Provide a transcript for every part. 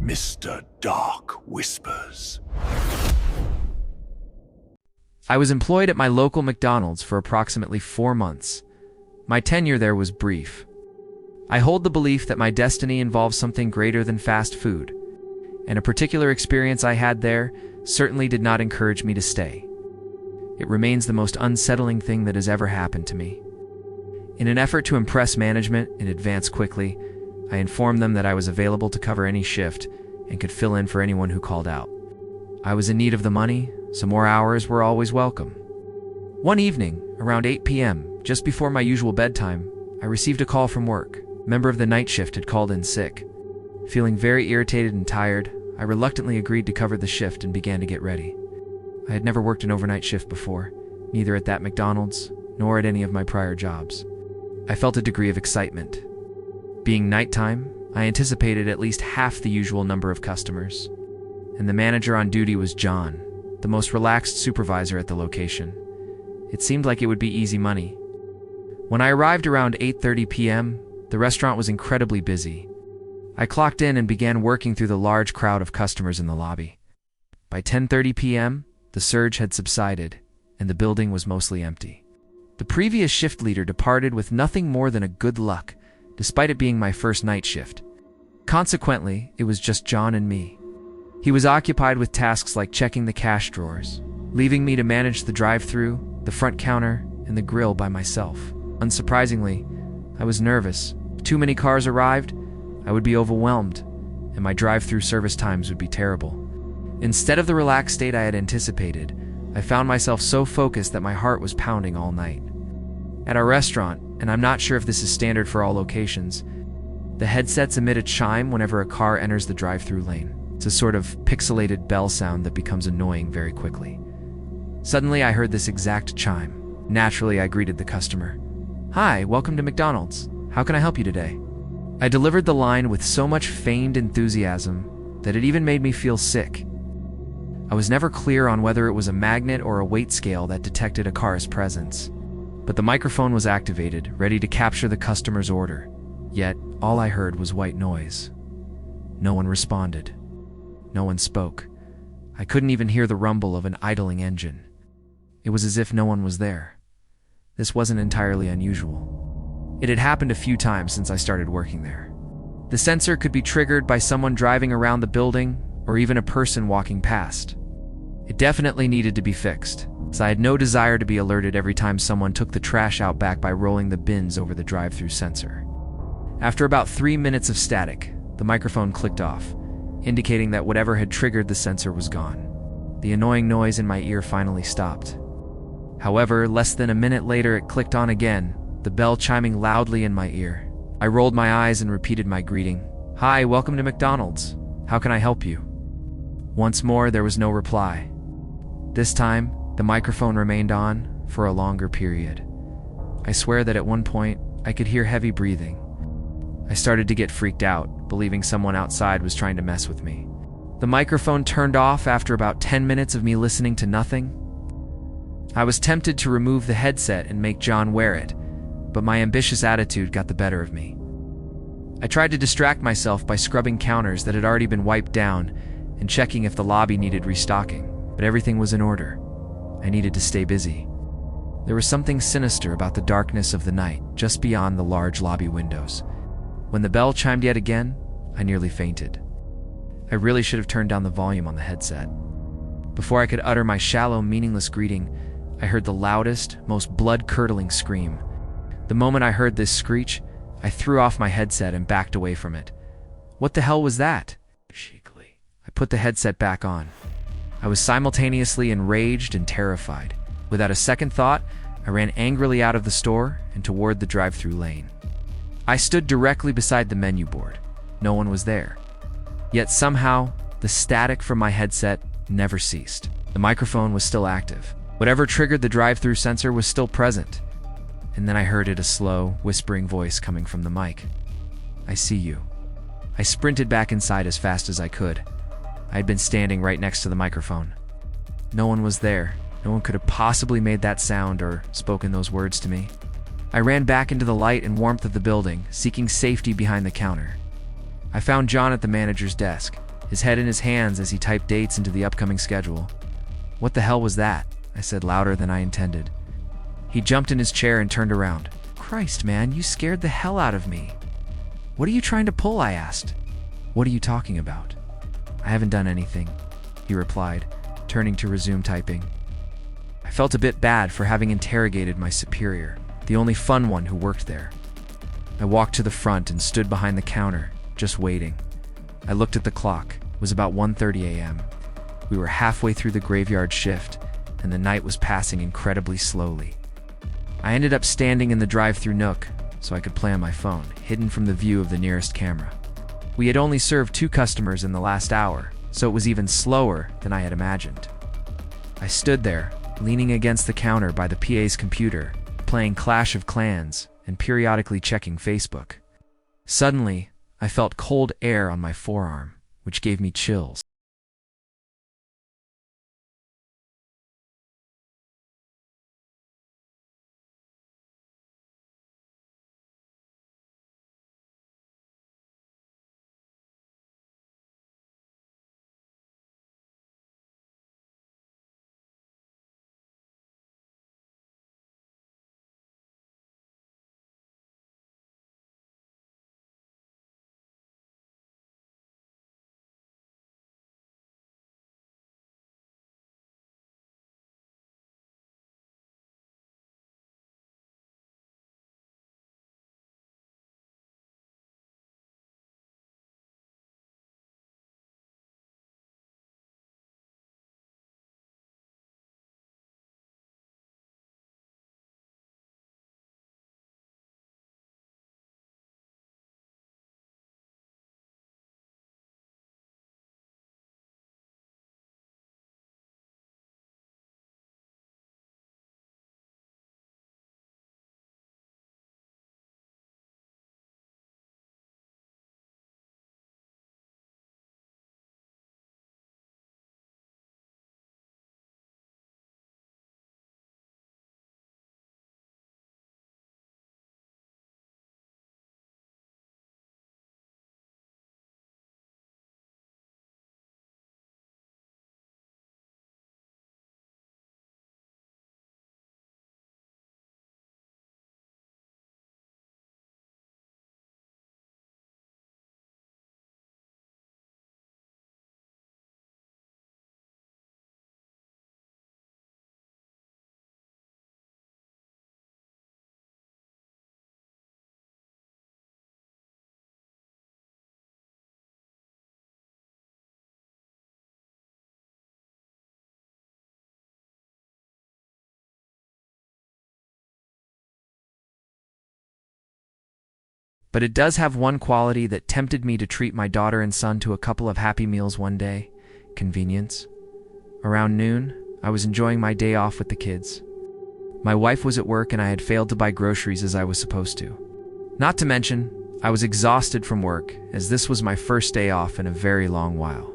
Mr. Dark Whispers. I was employed at my local McDonald's for approximately 4 months. My tenure there was brief. I hold the belief that my destiny involves something greater than fast food, and a particular experience I had there certainly did not encourage me to stay. It remains the most unsettling thing that has ever happened to me. In an effort to impress management and advance quickly, I informed them that I was available to cover any shift and could fill in for anyone who called out. I was in need of the money, so more hours were always welcome. One evening, around 8 p.m., just before my usual bedtime, I received a call from work. A member of the night shift had called in sick. Feeling very irritated and tired, I reluctantly agreed to cover the shift and began to get ready. I had never worked an overnight shift before, neither at that McDonald's nor at any of my prior jobs. I felt a degree of excitement. Being nighttime, I anticipated at least half the usual number of customers, and the manager on duty was John, the most relaxed supervisor at the location. It seemed like it would be easy money. When I arrived around 8:30 p.m., the restaurant was incredibly busy. I clocked in and began working through the large crowd of customers in the lobby. By 10:30 p.m., the surge had subsided, and the building was mostly empty. The previous shift leader departed with nothing more than a good luck, despite it being my first night shift. Consequently, it was just John and me. He was occupied with tasks like checking the cash drawers, leaving me to manage the drive-thru, the front counter, and the grill by myself. Unsurprisingly, I was nervous. If too many cars arrived, I would be overwhelmed, and my drive-thru service times would be terrible. Instead of the relaxed state I had anticipated, I found myself so focused that my heart was pounding all night. At our restaurant, and I'm not sure if this is standard for all locations, the headsets emit a chime whenever a car enters the drive-thru lane. It's a sort of pixelated bell sound that becomes annoying very quickly. Suddenly, I heard this exact chime. Naturally, I greeted the customer. "Hi, welcome to McDonald's. How can I help you today?" I delivered the line with so much feigned enthusiasm that it even made me feel sick. I was never clear on whether it was a magnet or a weight scale that detected a car's presence. But the microphone was activated, ready to capture the customer's order. Yet, all I heard was white noise. No one responded. No one spoke. I couldn't even hear the rumble of an idling engine. It was as if no one was there. This wasn't entirely unusual. It had happened a few times since I started working there. The sensor could be triggered by someone driving around the building or even a person walking past. It definitely needed to be fixed, as I had no desire to be alerted every time someone took the trash out back by rolling the bins over the drive-thru sensor. After about 3 minutes of static, the microphone clicked off, indicating that whatever had triggered the sensor was gone. The annoying noise in my ear finally stopped. However, less than a minute later it clicked on again, the bell chiming loudly in my ear. I rolled my eyes and repeated my greeting. "Hi, welcome to McDonald's. How can I help you?" Once more, there was no reply. This time, the microphone remained on for a longer period. I swear that at one point, I could hear heavy breathing. I started to get freaked out, believing someone outside was trying to mess with me. The microphone turned off after about 10 minutes of me listening to nothing. I was tempted to remove the headset and make John wear it, but my ambitious attitude got the better of me. I tried to distract myself by scrubbing counters that had already been wiped down and checking if the lobby needed restocking, but everything was in order. I needed to stay busy. There was something sinister about the darkness of the night just beyond the large lobby windows. When the bell chimed yet again, I nearly fainted. I really should have turned down the volume on the headset. Before I could utter my shallow, meaningless greeting, I heard the loudest, most blood-curdling scream. The moment I heard this screech, I threw off my headset and backed away from it. What the hell was that? Shakily, I put the headset back on. I was simultaneously enraged and terrified. Without a second thought, I ran angrily out of the store and toward the drive-thru lane. I stood directly beside the menu board. No one was there. Yet somehow, the static from my headset never ceased. The microphone was still active. Whatever triggered the drive-thru sensor was still present. And then I heard a slow, whispering voice coming from the mic. "I see you." I sprinted back inside as fast as I could. I had been standing right next to the microphone. No one was there. No one could have possibly made that sound or spoken those words to me. I ran back into the light and warmth of the building, seeking safety behind the counter. I found John at the manager's desk. his head in his hands as he typed dates into the upcoming schedule. "What the hell was that?" I said louder than I intended. He jumped in his chair and turned around. "Christ, man, you scared the hell out of me." "What are you trying to pull?" I asked. "What are you talking about?" "I haven't done anything," he replied, turning to resume typing. I felt a bit bad for having interrogated my superior, the only fun one who worked there. I walked to the front and stood behind the counter, just waiting. I looked at the clock. It was about 1:30 a.m. We were halfway through the graveyard shift, and the night was passing incredibly slowly. I ended up standing in the drive-thru nook so I could play on my phone, hidden from the view of the nearest camera. We had only served 2 customers in the last hour, so it was even slower than I had imagined. I stood there, leaning against the counter by the PA's computer, playing Clash of Clans and periodically checking Facebook. Suddenly, I felt cold air on my forearm, which gave me chills. But it does have one quality that tempted me to treat my daughter and son to a couple of Happy Meals one day: convenience. Around noon, I was enjoying my day off with the kids. My wife was at work and I had failed to buy groceries as I was supposed to. Not to mention, I was exhausted from work, as this was my first day off in a very long while.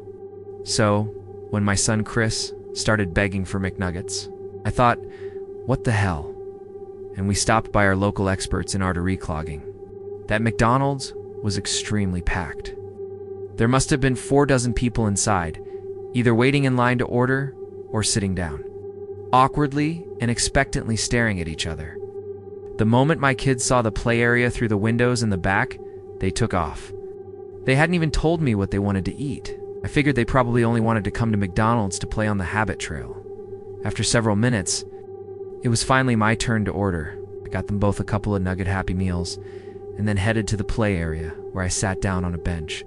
So, when my son Chris started begging for McNuggets, I thought, what the hell? And we stopped by our local experts in artery clogging. That McDonald's was extremely packed. There must have been 4 people inside, either waiting in line to order or sitting down, awkwardly and expectantly staring at each other. The moment my kids saw the play area through the windows in the back, they took off. They hadn't even told me what they wanted to eat. I figured they probably only wanted to come to McDonald's to play on the habit trail. After several minutes, it was finally my turn to order. I got them both a couple of nugget Happy Meals, and then headed to the play area, where I sat down on a bench.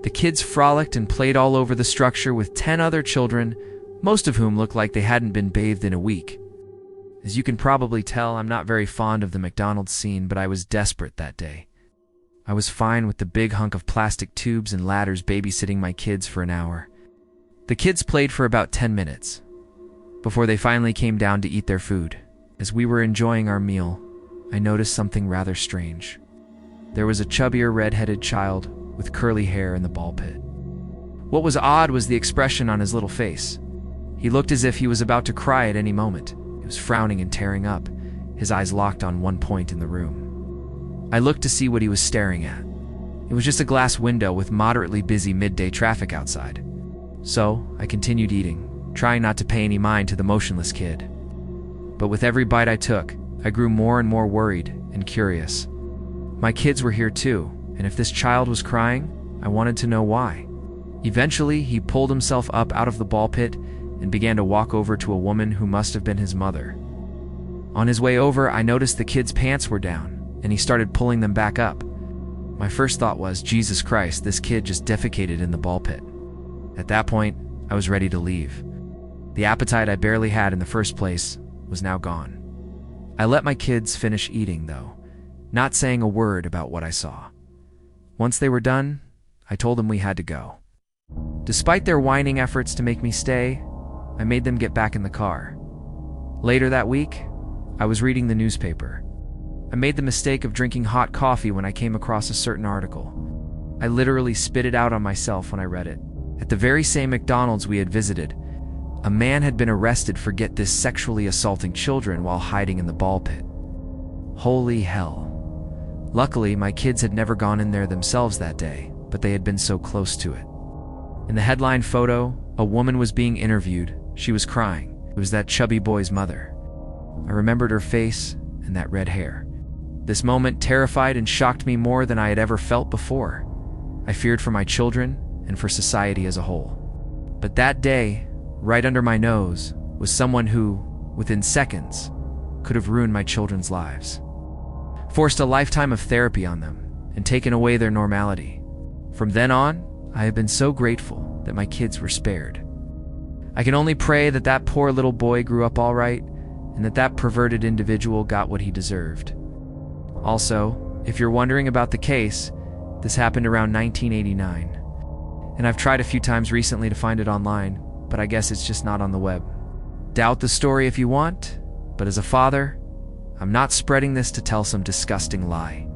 The kids frolicked and played all over the structure with 10 other children, most of whom looked like they hadn't been bathed in a week. As you can probably tell, I'm not very fond of the McDonald's scene, but I was desperate that day. I was fine with the big hunk of plastic tubes and ladders babysitting my kids for an hour. The kids played for about 10 minutes, before they finally came down to eat their food. As we were enjoying our meal, I noticed something rather strange. There was a chubbier red-headed child with curly hair in the ball pit. What was odd was the expression on his little face. He looked as if he was about to cry at any moment. He was frowning and tearing up, his eyes locked on one point in the room. I looked to see what he was staring at. It was just a glass window with moderately busy midday traffic outside. So, I continued eating, trying not to pay any mind to the motionless kid. But with every bite I took, I grew more and more worried and curious. My kids were here too, and if this child was crying, I wanted to know why. Eventually, he pulled himself up out of the ball pit and began to walk over to a woman who must have been his mother. On his way over, I noticed the kid's pants were down, and he started pulling them back up. My first thought was, Jesus Christ, this kid just defecated in the ball pit. At that point, I was ready to leave. The appetite I barely had in the first place was now gone. I let my kids finish eating, though, not saying a word about what I saw. Once they were done, I told them we had to go. Despite their whining efforts to make me stay, I made them get back in the car. Later that week, I was reading the newspaper. I made the mistake of drinking hot coffee when I came across a certain article. I literally spit it out on myself when I read it. At the very same McDonald's we had visited, a man had been arrested for, get this, sexually assaulting children while hiding in the ball pit. Holy hell. Luckily, my kids had never gone in there themselves that day, but they had been so close to it. In the headline photo, a woman was being interviewed. She was crying. It was that chubby boy's mother. I remembered her face and that red hair. This moment terrified and shocked me more than I had ever felt before. I feared for my children and for society as a whole. But that day, right under my nose, was someone who, within seconds, could have ruined my children's lives. Forced a lifetime of therapy on them and taken away their normality. From then on, I have been so grateful that my kids were spared. I can only pray that that poor little boy grew up all right and that that perverted individual got what he deserved. Also, if you're wondering about the case, this happened around 1989. And I've tried a few times recently to find it online, but I guess it's just not on the web. Doubt the story if you want, but as a father, I'm not spreading this to tell some disgusting lie.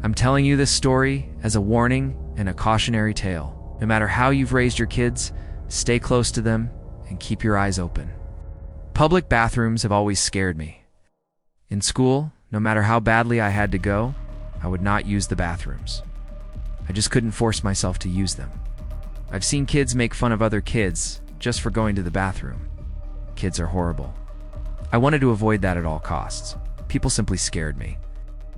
I'm telling you this story as a warning and a cautionary tale. No matter how you've raised your kids, stay close to them and keep your eyes open. Public bathrooms have always scared me. In school, no matter how badly I had to go, I would not use the bathrooms. I just couldn't force myself to use them. I've seen kids make fun of other kids just for going to the bathroom. Kids are horrible. I wanted to avoid that at all costs. People simply scared me.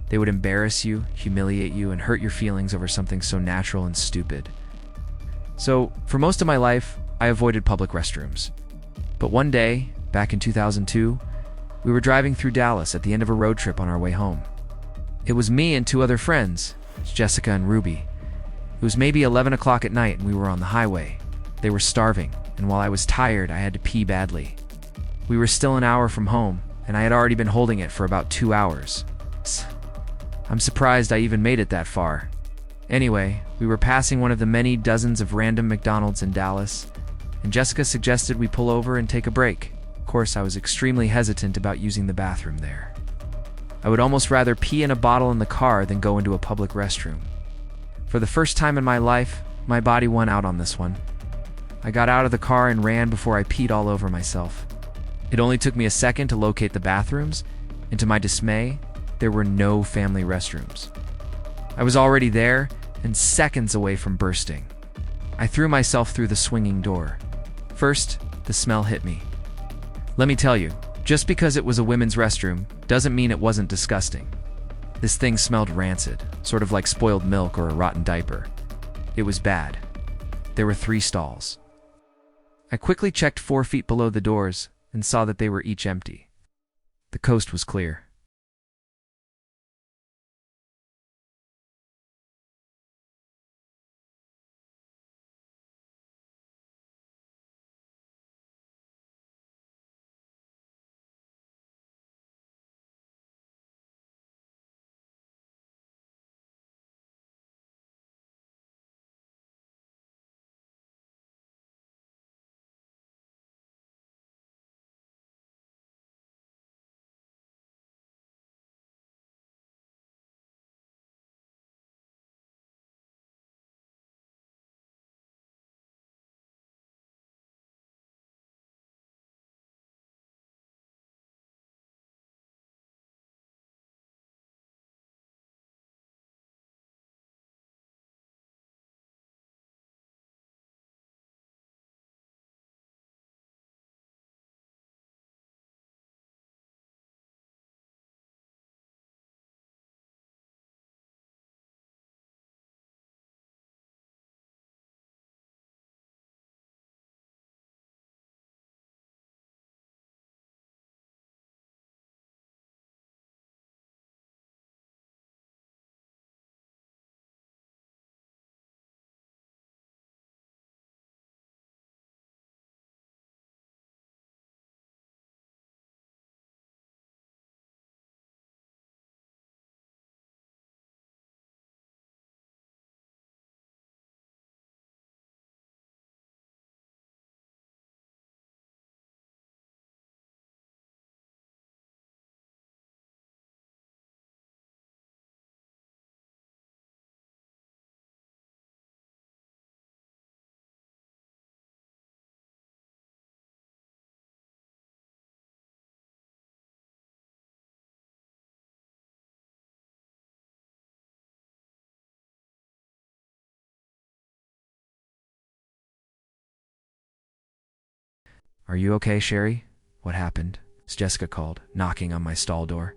They would embarrass you, humiliate you, and hurt your feelings over something so natural and stupid. So, for most of my life, I avoided public restrooms. But one day, back in 2002, we were driving through Dallas at the end of a road trip on our way home. It was me and two other friends, Jessica and Ruby. It was maybe 11 o'clock at night and we were on the highway. They were starving, and while I was tired, I had to pee badly. We were still an hour from home, and I had already been holding it for about 2 hours. I'm surprised I even made it that far. Anyway, we were passing one of the many dozens of random McDonald's in Dallas, and Jessica suggested we pull over and take a break. Of course, I was extremely hesitant about using the bathroom there. I would almost rather pee in a bottle in the car than go into a public restroom. For the first time in my life, my body won out on this one. I got out of the car and ran before I peed all over myself. It only took me a second to locate the bathrooms, and to my dismay, there were no family restrooms. I was already there and seconds away from bursting. I threw myself through the swinging door. First, the smell hit me. Let me tell you, just because it was a women's restroom doesn't mean it wasn't disgusting. This thing smelled rancid, sort of like spoiled milk or a rotten diaper. It was bad. There were 3 stalls. I quickly checked 4 feet below the doors and saw that they were each empty. The coast was clear. Are you okay, Sherry? What happened? Jessica called, knocking on my stall door.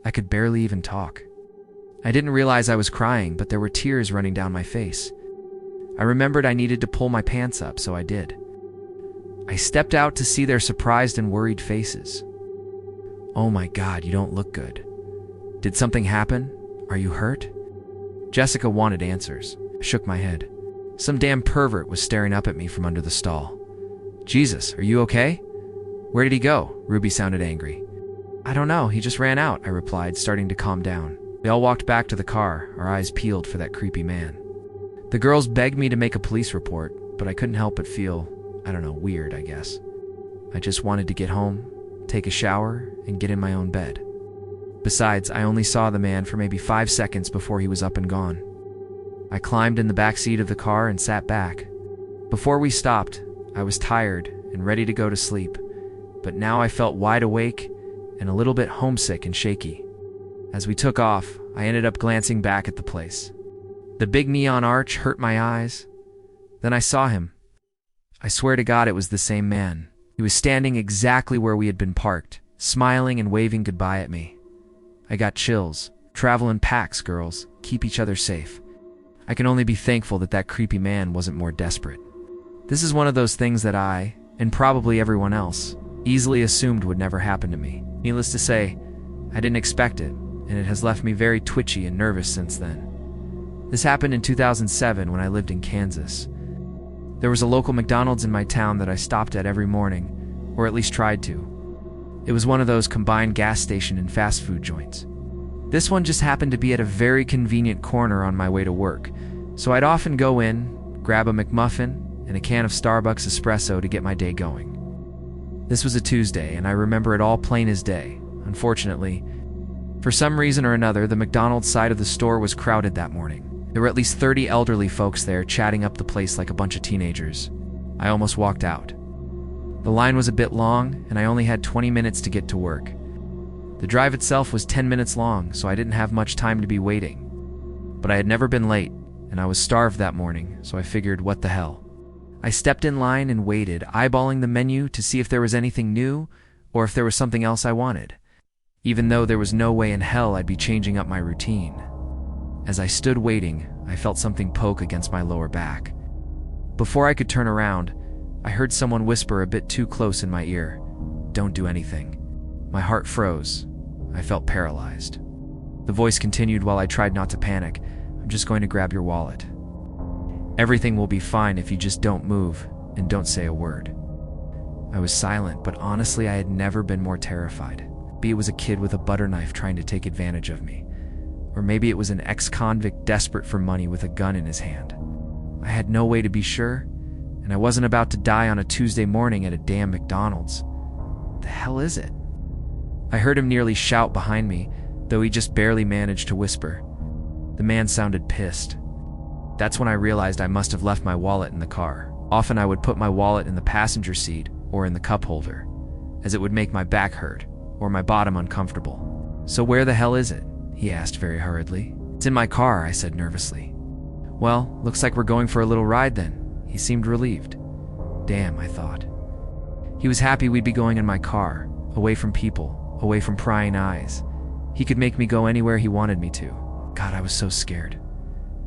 I could barely even talk. I didn't realize I was crying, but there were tears running down my face. I remembered I needed to pull my pants up, so I did. I stepped out to see their surprised and worried faces. Oh my God, you don't look good. Did something happen? Are you hurt? Jessica wanted answers. I shook my head. Some damn pervert was staring up at me from under the stall. Jesus, are you okay? Where did he go? Ruby sounded angry. I don't know, he just ran out, I replied, starting to calm down. We all walked back to the car, our eyes peeled for that creepy man. The girls begged me to make a police report, but I couldn't help but feel, weird, I guess. I just wanted to get home, take a shower, and get in my own bed. Besides, I only saw the man for maybe 5 seconds before he was up and gone. I climbed in the back seat of the car and sat back. Before we stopped, I was tired and ready to go to sleep, but now I felt wide awake and a little bit homesick and shaky. As we took off, I ended up glancing back at the place. The big neon arch hurt my eyes. Then I saw him. I swear to God it was the same man. He was standing exactly where we had been parked, smiling and waving goodbye at me. I got chills. Travel in packs, girls. Keep each other safe. I can only be thankful that that creepy man wasn't more desperate. This is one of those things that I, and probably everyone else, easily assumed would never happen to me. Needless to say, I didn't expect it, and it has left me very twitchy and nervous since then. This happened in 2007 when I lived in Kansas. There was a local McDonald's in my town that I stopped at every morning, or at least tried to. It was one of those combined gas station and fast food joints. This one just happened to be at a very convenient corner on my way to work, so I'd often go in, grab a McMuffin, and a can of Starbucks espresso to get my day going. This was a Tuesday, and I remember it all plain as day. Unfortunately, for some reason or another, the McDonald's side of the store was crowded that morning. There were at least 30 elderly folks there chatting up the place like a bunch of teenagers. I almost walked out. The line was a bit long, and I only had 20 minutes to get to work. The drive itself was 10 minutes long, so I didn't have much time to be waiting. But I had never been late, and I was starved that morning, so I figured, what the hell. I stepped in line and waited, eyeballing the menu to see if there was anything new or if there was something else I wanted, even though there was no way in hell I'd be changing up my routine. As I stood waiting, I felt something poke against my lower back. Before I could turn around, I heard someone whisper a bit too close in my ear, "Don't do anything." My heart froze. I felt paralyzed. The voice continued while I tried not to panic, "I'm just going to grab your wallet. Everything will be fine if you just don't move and don't say a word." I was silent, but honestly I had never been more terrified. Maybe it was a kid with a butter knife trying to take advantage of me. Or maybe it was an ex-convict desperate for money with a gun in his hand. I had no way to be sure, and I wasn't about to die on a Tuesday morning at a damn McDonald's. What the hell is it? I heard him nearly shout behind me, though he just barely managed to whisper. The man sounded pissed. That's when I realized I must have left my wallet in the car. Often I would put my wallet in the passenger seat or in the cup holder, as it would make my back hurt or my bottom uncomfortable. "So where the hell is it?" he asked very hurriedly. "It's in my car," I said nervously. "Well, looks like we're going for a little ride then." He seemed relieved. Damn, I thought. He was happy we'd be going in my car, away from people, away from prying eyes. He could make me go anywhere he wanted me to. God, I was so scared.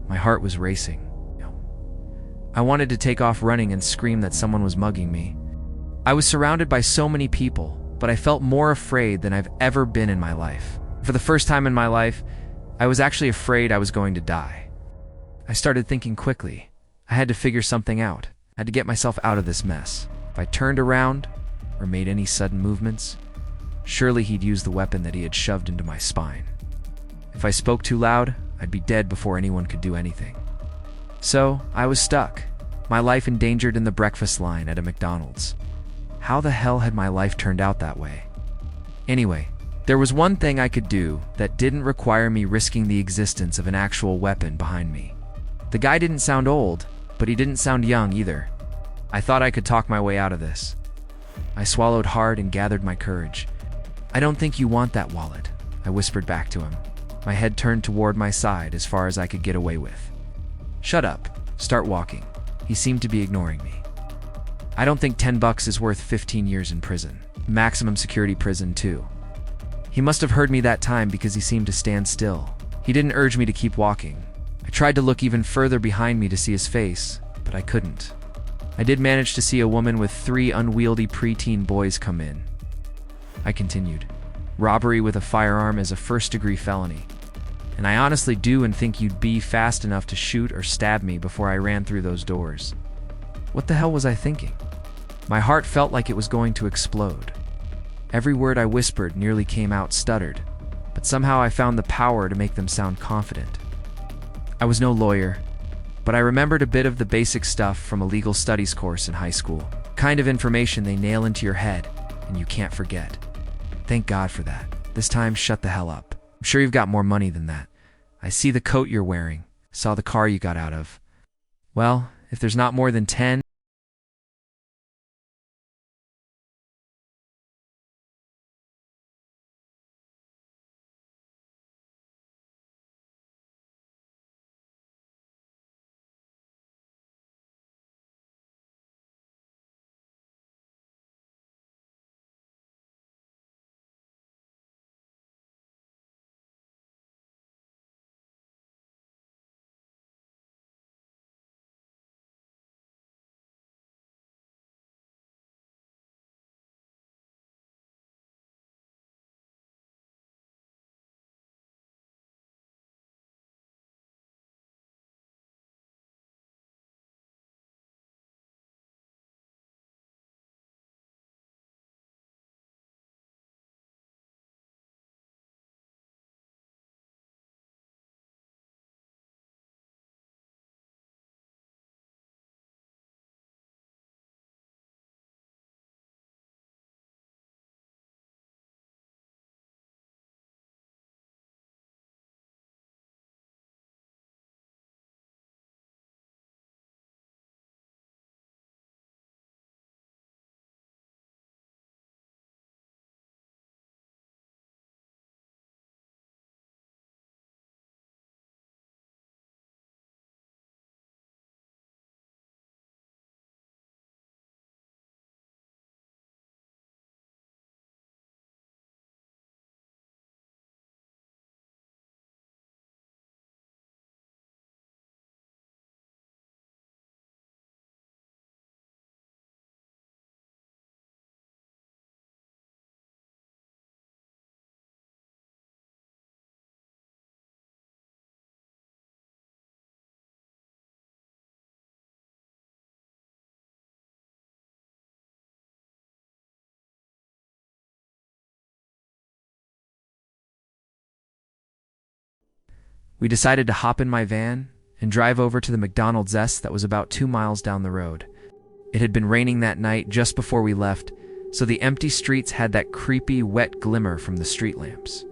My heart was racing. I wanted to take off running and scream that someone was mugging me. I was surrounded by so many people, but I felt more afraid than I've ever been in my life. For the first time in my life, I was actually afraid I was going to die. I started thinking quickly. I had to figure something out. I had to get myself out of this mess. If I turned around or made any sudden movements, surely he'd use the weapon that he had shoved into my spine. If I spoke too loud, I'd be dead before anyone could do anything. So, I was stuck. My life endangered in the breakfast line at a McDonald's. How the hell had my life turned out that way? Anyway, there was one thing I could do that didn't require me risking the existence of an actual weapon behind me. The guy didn't sound old, but he didn't sound young either. I thought I could talk my way out of this. I swallowed hard and gathered my courage. "I don't think you want that wallet," I whispered back to him, my head turned toward my side as far as I could get away with. "Shut up. Start walking." He seemed to be ignoring me. I don't think $10 is worth 15 years in prison. Maximum security prison, too. He must have heard me that time because he seemed to stand still. He didn't urge me to keep walking. I tried to look even further behind me to see his face, but I couldn't. I did manage to see a woman with 3 unwieldy preteen boys come in. I continued. Robbery with a firearm is a first-degree felony. And I honestly do and think you'd be fast enough to shoot or stab me before I ran through those doors. What the hell was I thinking? My heart felt like it was going to explode. Every word I whispered nearly came out stuttered, but somehow I found the power to make them sound confident. I was no lawyer, but I remembered a bit of the basic stuff from a legal studies course in high school. Kind of information they nail into your head and you can't forget. Thank God for that. This time, shut the hell up. I'm sure you've got more money than that. I see the coat you're wearing, saw the car you got out of. Well, if there's not more than 10, we decided to hop in my van and drive over to the McDonald's that was about 2 miles down the road. It had been raining that night just before we left, so the empty streets had that creepy, wet glimmer from the street lamps.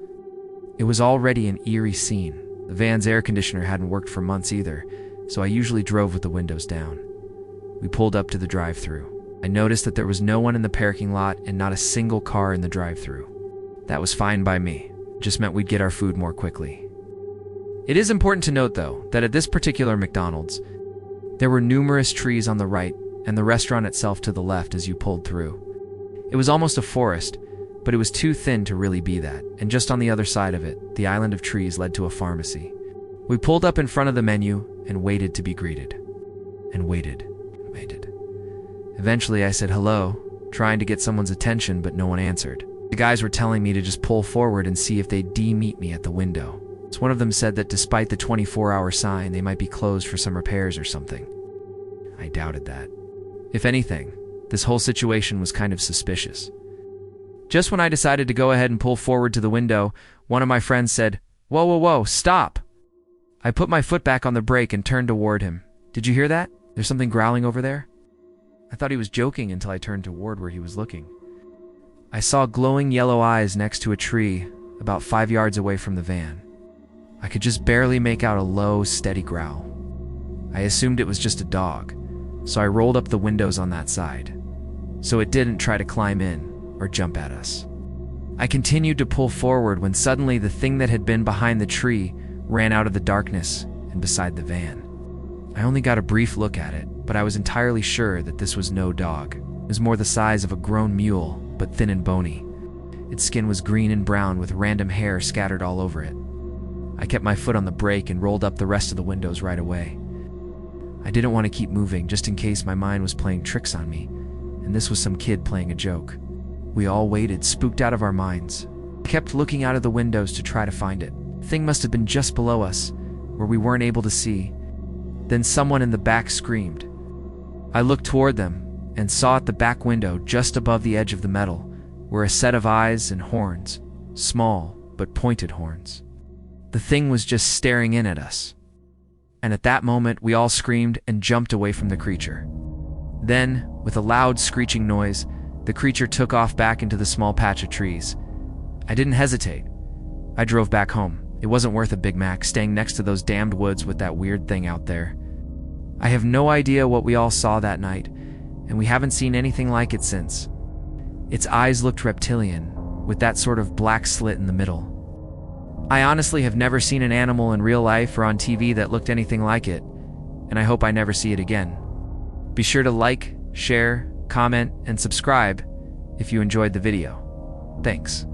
It was already an eerie scene. The van's air conditioner hadn't worked for months either, so I usually drove with the windows down. We pulled up to the drive-thru. I noticed that there was no one in the parking lot and not a single car in the drive-thru. That was fine by me. It just meant we'd get our food more quickly. It is important to note, though, that at this particular McDonald's, there were numerous trees on the right and the restaurant itself to the left as you pulled through. It was almost a forest, but it was too thin to really be that, and just on the other side of it, the island of trees led to a pharmacy. We pulled up in front of the menu and waited to be greeted. And waited and waited. Eventually I said hello, trying to get someone's attention, but no one answered. The guys were telling me to just pull forward and see if they'd meet me at the window. So one of them said that despite the 24-hour sign, they might be closed for some repairs or something. I doubted that. If anything, this whole situation was kind of suspicious. Just when I decided to go ahead and pull forward to the window, one of my friends said, "Whoa, whoa, whoa, stop!" I put my foot back on the brake and turned toward him. "Did you hear that? There's something growling over there?" I thought he was joking until I turned toward where he was looking. I saw glowing yellow eyes next to a tree about 5 yards away from the van. I could just barely make out a low, steady growl. I assumed it was just a dog, so I rolled up the windows on that side, so it didn't try to climb in or jump at us. I continued to pull forward when suddenly the thing that had been behind the tree ran out of the darkness and beside the van. I only got a brief look at it, but I was entirely sure that this was no dog. It was more the size of a grown mule, but thin and bony. Its skin was green and brown with random hair scattered all over it. I kept my foot on the brake and rolled up the rest of the windows right away. I didn't want to keep moving just in case my mind was playing tricks on me, and this was some kid playing a joke. We all waited, spooked out of our minds. I kept looking out of the windows to try to find it. The thing must have been just below us, where we weren't able to see. Then someone in the back screamed. I looked toward them and saw at the back window, just above the edge of the metal, were a set of eyes and horns, small but pointed horns. The thing was just staring in at us. And at that moment, we all screamed and jumped away from the creature. Then, with a loud screeching noise, the creature took off back into the small patch of trees. I didn't hesitate. I drove back home. It wasn't worth a Big Mac staying next to those damned woods with that weird thing out there. I have no idea what we all saw that night, and we haven't seen anything like it since. Its eyes looked reptilian, with that sort of black slit in the middle. I honestly have never seen an animal in real life or on TV that looked anything like it, and I hope I never see it again. Be sure to like, share, comment, and subscribe if you enjoyed the video. Thanks.